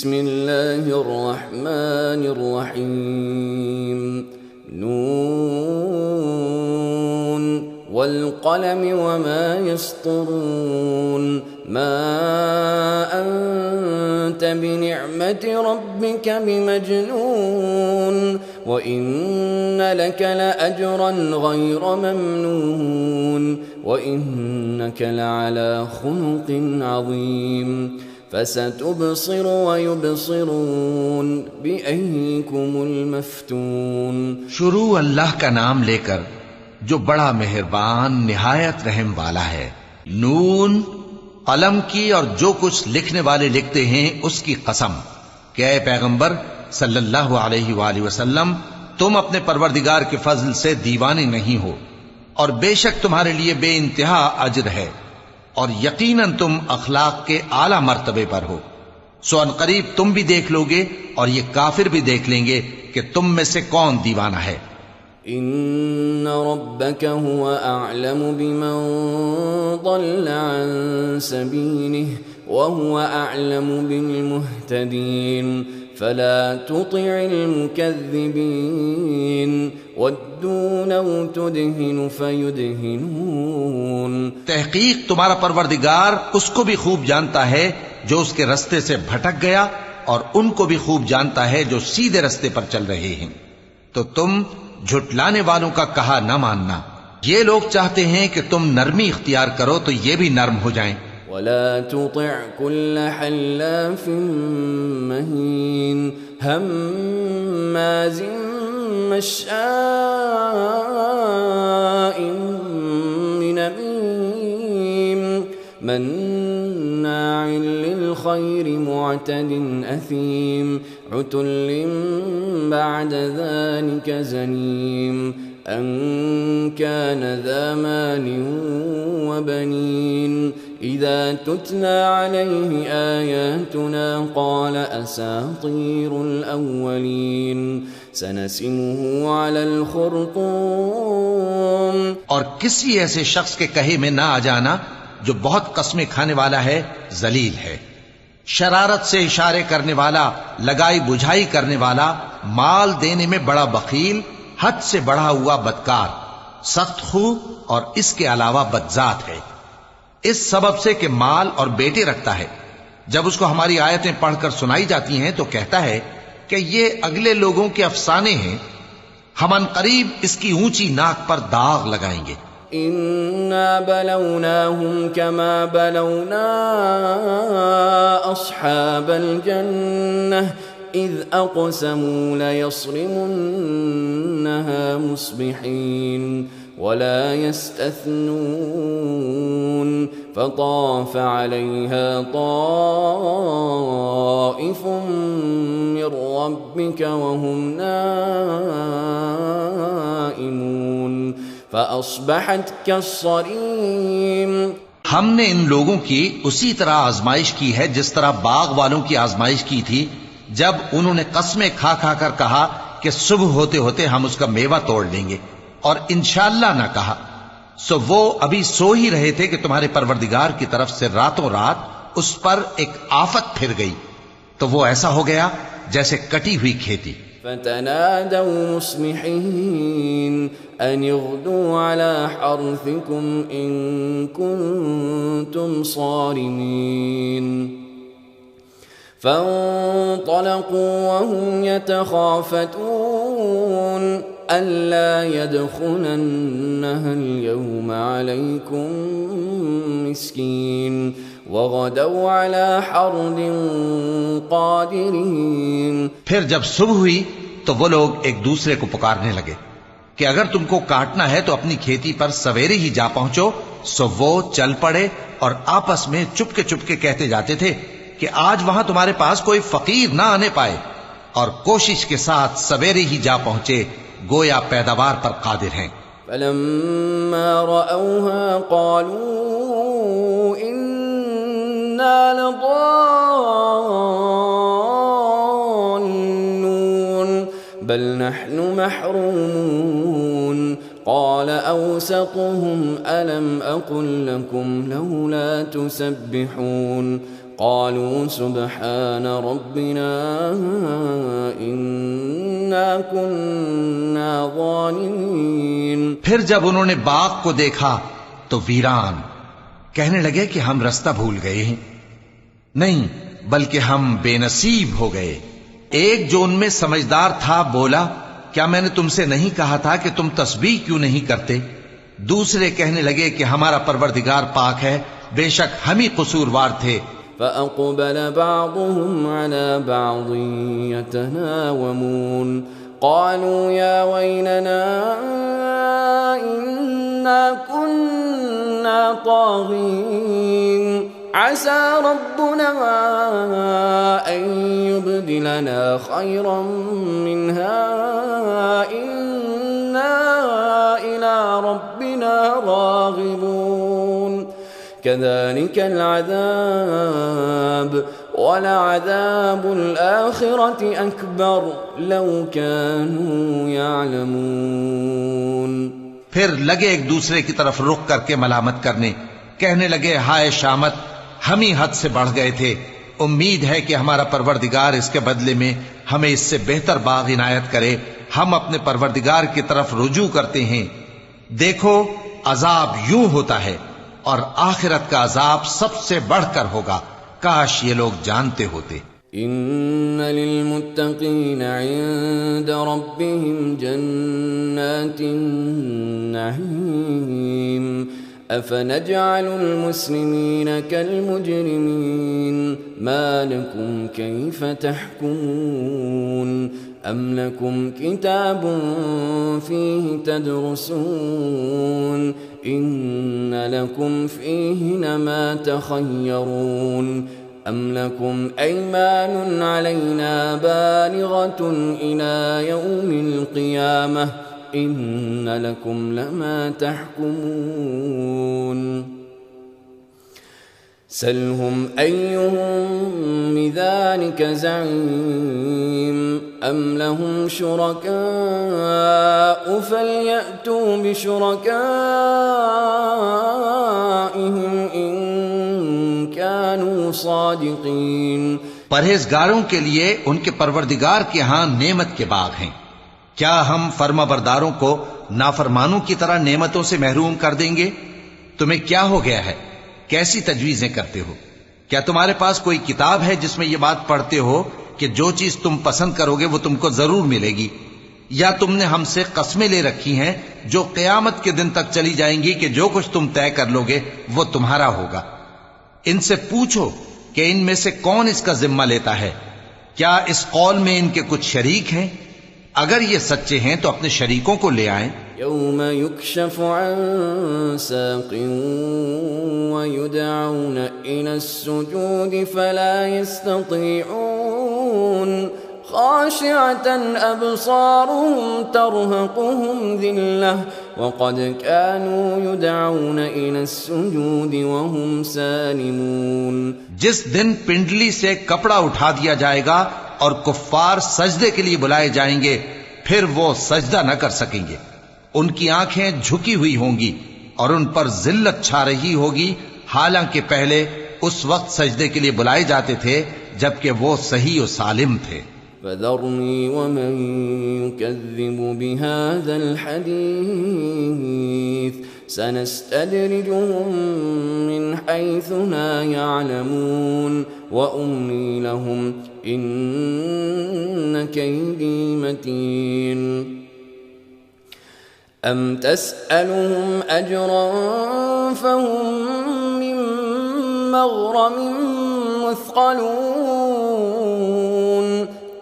बिस्मिल्लाहिर्रहमानिर्रहीम नून वल्क़लमि वमा यस्तुरून मा अंत बिनिअमति रब्बिका बिमजनून व इन्न लक लअजरन गैर ममनून व इन्नक लअला खुलुक़िन अज़ीम फसतुबसिर वयुबसिरून बिअय्यिकुमुल मफ्तून। शुरू अल्लाह का नाम लेकर जो बड़ा मेहरबान निहायत रहम वाला है। नून, कलम की और जो कुछ लिखने वाले लिखते हैं उसकी कसम कि ऐ पैगंबर सल्लल्लाहु अलैहि वसल्लम, तुम अपने परवरदिगार के फजल से दीवाने नहीं हो और बेशक तुम्हारे लिए बेइंतहा अजर है और यकीनन तुम अखलाक के आला मर्तबे पर हो। सो अनकरीब तुम भी देख लोगे और ये काफिर भी देख लेंगे कि तुम में से कौन दीवाना है। इन्न रब्बक हुवा अअलमु बिमन ضل अन सबीलिहि व हुवा अअलमु बिल मुहतदीन फला तुति'ल मुकज़्ज़िबीन वद्दू लौ तुदहिनु फयुदहिनून। तहकीक तुम्हारा परवरदिगार उसको भी खूब जानता है जो उसके रास्ते से भटक गया और उनको भी खूब जानता है जो सीधे रास्ते पर चल रहे हैं। तो तुम झुटलाने वालों का कहा न मानना। ये लोग चाहते हैं कि तुम नरमी इख्तियार करो तो ये भी नर्म हो जाएं। वला तुतिअ कुल्ल हल्लाफिन महीन हम्माज़िन मश्शाइन बिनमीम मन्नाइन लिलखैरि मुअतदिन असीम उतुल्लिन बअद ज़ालिक ज़नीम अन कान ज़ा मालिन व बनीन इज़ा तुतला अलैहि आयातुना क़ाल असातीरुल अव्वलीन सनसिमुहु अलल खुर्तूम। और किसी ऐसे शख्स के कहे में ना आ जाना जो बहुत कस्में खाने वाला है, जलील है, शरारत से इशारे करने वाला, लगाई बुझाई करने वाला, माल देने में बड़ा बखील, हद से बढ़ा हुआ बदकार, सख्त खू और इसके अलावा बदजात है। इस सबब से कि माल और बेटे रखता है। जब उसको हमारी आयतें पढ़कर सुनाई जाती हैं तो कहता है कि ये अगले लोगों के अफसाने हैं, हम अनकरीब इसकी ऊंची नाक पर दाग लगाएंगे। इन्ना बलौनाहुम कमा बलौना अस्हाबल जन्नह इज़ अक़समू लयस्रिमुन्नहा मुस्बिहीन वला यस्तथनून फताफ़ अलैहा ताइफ़ुम मिर रब्बिक वहुम नाइमून फ़अस्बहत कस्सरीम। हमने इन लोगों की उसी तरह आजमाइश की है जिस तरह बाग वालों की आजमाइश की थी जब उन्होंने कस्में खा खा कर कहा कि सुबह होते होते हम उसका मेवा तोड़ लेंगे और इंशाअल्लाह ना कहा। सो वो अभी सो ही रहे थे कि तुम्हारे परवरदिगार की तरफ से रातों रात उस पर एक आफत फिर गई, तो वो ऐसा हो गया जैसे कटी हुई खेती। फतनादौ मुस्बिहीन अन इग़दू अला हर्थिकुम इन कुंतुम सारिमीन फंतलक़ू वहुम यतखाफ़तून अल्ला यदख़ुलन्नहा अल-यौम अलैकुम मिस्कीन वग़दौ अला हर्दिन क़ादिरीन। फिर जब सुबह हुई तो वो लोग एक दूसरे को पुकारने लगे कि अगर तुमको काटना है तो अपनी खेती पर सवेरे ही जा पहुंचो। सो वो चल पड़े और आपस में चुपके चुपके कहते जाते थे कि आज वहां तुम्हारे पास कोई फकीर ना आने पाए, और कोशिश के साथ सवेरे ही जा पहुंचे, गोया पैदावार पर कादिर हैं। फलम्मा रअौहा क़ालू इन्ना लज़ाल्लून बल नहनु महरूमून قال أوسطهم ألم أقل لكم لولا تسبحون قالوا سبحان ربنا إنا كنا ظالمين। फिर जब उन्होंने बाग को देखा तो वीरान, कहने लगे कि हम रास्ता भूल गए हैं। नहीं, बल्कि हम बेनसीब हो गए। एक जो उनमें समझदार था बोला, क्या मैंने तुमसे नहीं कहा था कि तुम तस्बीह क्यों नहीं करते? दूसरे कहने लगे कि हमारा परवरदिगार पाक है, बेशक हम ही कसूरवार थे। فأقبل بعضهم على بعض يتناومون قالوا يا ويلنا إنا كنا طاغين عسى ربنا أن يبدلنا خيرا منها إنا إلى ربنا راغبون كذلك العذاب ولعذاب الآخرة أكبر لو كانوا يعلمون। फिर लगे एक दूसरे की तरफ रुख करके मलामत करने, कहने लगे हाय शामत, हम ही हद से बढ़ गए थे। उम्मीद है कि हमारा परवरदिगार इसके बदले में हमें इससे बेहतर बाग इनायत करे। हम अपने परवरदिगार की तरफ रुजू करते हैं। देखो, अजाब यूं होता है और आखिरत का अजाब सबसे बढ़कर होगा। काश ये लोग जानते होते। इन्न लिल्मुत्तकीन इंद रब्बिहिम जन्नातिन नईम अफनजअलुल मुस्लिमीन कल मुजरिमीन मा लकुम कैफ तहकुमून अम लकुम किताबुन फीहि तदरुसून इन्न लकुम फीहि नमा तखय्यरून अम लकुम ऐमानुन अलैना बालिगतुन इला यौमिल क़ियामह इन्न लकुम लमा तहकुमून सलहुम अय्युहुम बिज़ालिका ज़ईम अम लहुम शुरकाउ फलयअतू बिशुरकाइहिम इन कानू सादिकीन। परहेजगारों के लिए उनके परवरदिगार के यहां नेमत के बाग हैं। क्या हम फर्माबरदारों को नाफरमानों की तरह नेमतों से महरूम कर देंगे? तुम्हें क्या हो गया है? कैसी तजवीजें करते हो? क्या तुम्हारे पास कोई किताब है जिसमें यह बात पढ़ते हो कि जो चीज तुम पसंद करोगे वो तुमको जरूर मिलेगी? या तुमने हमसे कस्में ले रखी हैं जो क़यामत के दिन तक चली जाएंगी कि जो कुछ तुम तय कर लोगे वो तुम्हारा होगा? इनसे पूछो कि इनमें से कौन इसका जिम्मा लेता है। क्या इस कौल में इनके कुछ शरीक हैं? अगर ये सच्चे हैं तो अपने शरीकों को ले आएं। यौम युक्शफु अन साक़िन व युदअऊन इलस्सुजूद फला यस्ततीऊन खाशिअतन अबसारुहुम तरहक़ुहुम ज़िल्लह वक़द कानू युदअऊन इलस्सुजूद वहुम सालिमून। जिस दिन पिंडली से कपड़ा उठा दिया जाएगा और कुफ्फार सजदे के लिए बुलाए जाएंगे, फिर वो सजदा न कर सकेंगे। उनकी आंखें झुकी हुई होंगी और उन पर जिल्लत छा रही होगी, हालांकि पहले उस वक्त सजदे के लिए बुलाए जाते थे जबकि वो सही और सालिम थे। फज़रनी वमन युकज़्ज़िबु बिहाज़ल हदीस सनस्तद्रिजुहुम मिन हैसु ला यअलमून व उम्ली लहुम इन्न कैदी मतीन। अम तस्अलुहुम अजरन फहुम मिन मग़रमिन मुस्क़लून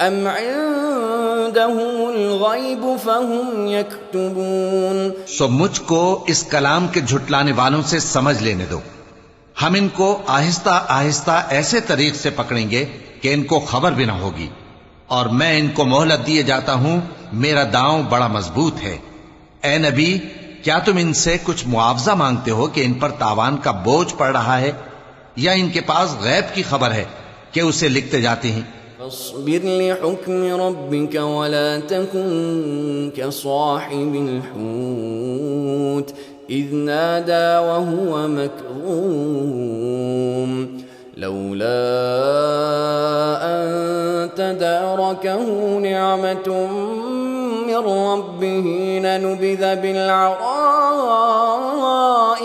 अम इंदहुमुल ग़ैब फहुम यक्तुबून। सो मुझको इस कलाम के झुटलाने वालों से समझ लेने दो। हम इनको आहिस्ता आहिस्ता ऐसे तरीक से पकड़ेंगे कि इनको खबर भी ना होगी, और मैं इनको मोहलत दिए जाता हूं, मेरा दांव बड़ा मजबूत है। ए नबी, क्या तुम इनसे कुछ मुआवजा मांगते हो कि इन पर तावान का बोझ पड़ रहा है, या इनके पास गैब की खबर है कि उसे लिखते जाते हैं? फस्बिर लिहुक्मि रब्बिका वला तकुन कसाहिबिल हूत इज़ नादा वहुव मकज़ूम लौला अन तदारकहु निअमतुम मिर रब्बिही लनुबिज़ बिलअराइ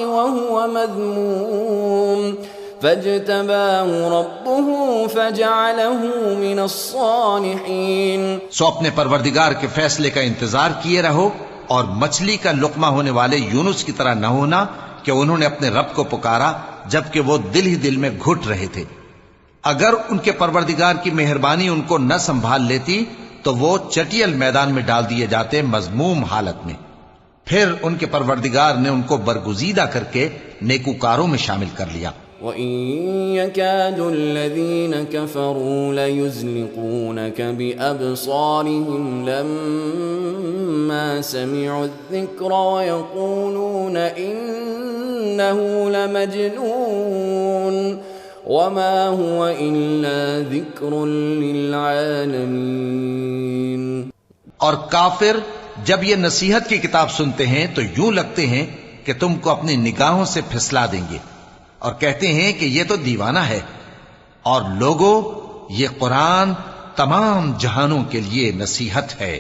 वहुव मज़मूम फज्तबाहु रब्बुहु फजअलहु मिनस्सालिहीन। सो अपने परवरदिगार के फैसले का इंतजार किए रहो और मछली का लुक़मा होने वाले यूनुस की तरह न होना कि उन्होंने अपने रब को पुकारा जबकि वो दिल ही दिल में घुट रहे थे। अगर उनके परवरदिगार की मेहरबानी उनको न संभाल लेती तो वो चटियल मैदान में डाल दिए जाते मजमूम हालत में। फिर उनके परवरदिगार ने उनको बरगुजीदा करके नेकूकारों में शामिल कर लिया। वइन यकादुल्लज़ीन कफ़रू लयुज़्लिक़ूनक बिअब्सारिहिम लम्मा समिዑज़्ज़िक्र वयक़ूलून इन्नहु लमजनून वमा हुवा इल्ला ज़िक्रुन लिलआलमीन। और काफिर जब ये नसीहत की किताब सुनते हैं तो यूं लगते हैं कि तुमको अपनी निगाहों से फिसला देंगे और कहते हैं कि ये तो दीवाना है। और लोगों, ये कुरान तमाम जहानों के लिए नसीहत है।